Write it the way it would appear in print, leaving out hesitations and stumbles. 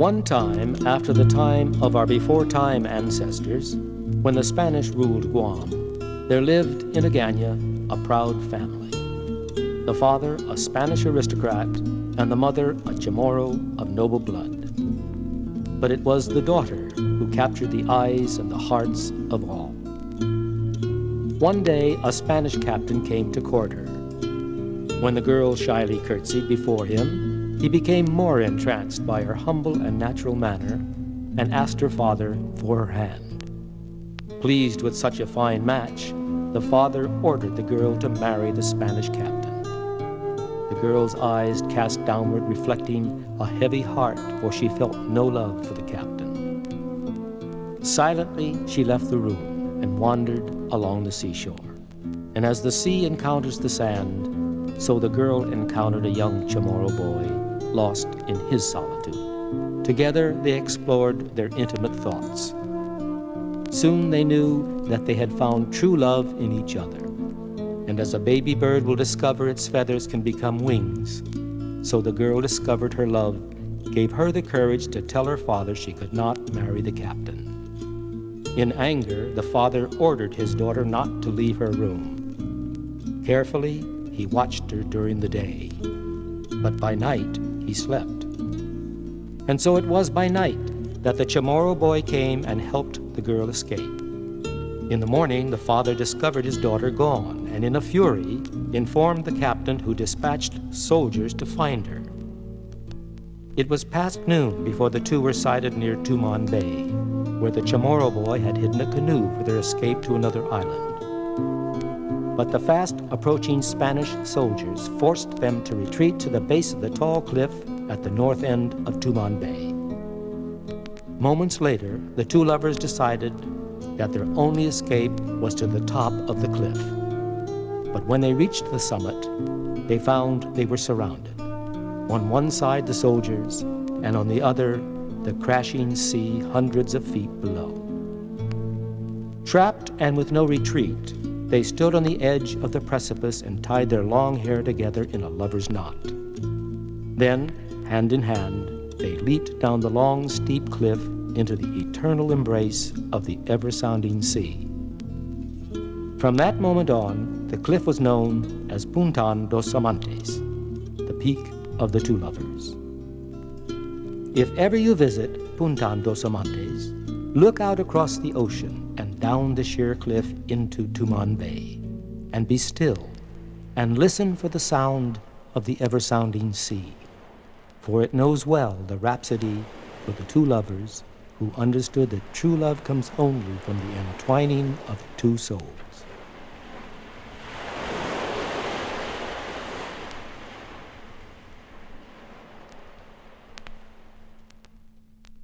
One time, after the time of our before-time ancestors, when the Spanish ruled Guam, there lived in Agana a proud family. The father, a Spanish aristocrat, and the mother, a Chamoru of noble blood. But it was the daughter who captured the eyes and the hearts of all. One day, a Spanish captain came to court her. When the girl shyly curtsied before him, he became more entranced by her humble and natural manner and asked her father for her hand. Pleased with such a fine match, the father ordered the girl to marry the Spanish captain. The girl's eyes cast downward, reflecting a heavy heart, for she felt no love for the captain. Silently, she left the room and wandered along the seashore. And as the sea encounters the sand, so the girl encountered a young Chamoru boy lost in his solitude. Together they explored their intimate thoughts. Soon they knew that they had found true love in each other. And as a baby bird will discover its feathers can become wings, so the girl discovered her love, gave her the courage to tell her father she could not marry the captain. In anger, the father ordered his daughter not to leave her room. Carefully, he watched her during the day, but by night he slept. And so it was by night that the Chamoru boy came and helped the girl escape. In the morning, the father discovered his daughter gone, and in a fury, informed the captain, who dispatched soldiers to find her. It was past noon before the two were sighted near Tumon Bay, where the Chamoru boy had hidden a canoe for their escape to another island. But the fast approaching Spanish soldiers forced them to retreat to the base of the tall cliff at the north end of Tumon Bay. Moments later, the two lovers decided that their only escape was to the top of the cliff. But when they reached the summit, they found they were surrounded. On one side, the soldiers, and on the other, the crashing sea hundreds of feet below. Trapped and with no retreat, they stood on the edge of the precipice and tied their long hair together in a lover's knot. Then, hand in hand, they leaped down the long, steep cliff into the eternal embrace of the ever-sounding sea. From that moment on, the cliff was known as Punta dos Amantes, the peak of the two lovers. If ever you visit Punta dos Amantes, look out across the ocean and down the sheer cliff into Tumon Bay, and be still, and listen for the sound of the ever-sounding sea, for it knows well the rhapsody for the two lovers who understood that true love comes only from the entwining of two souls.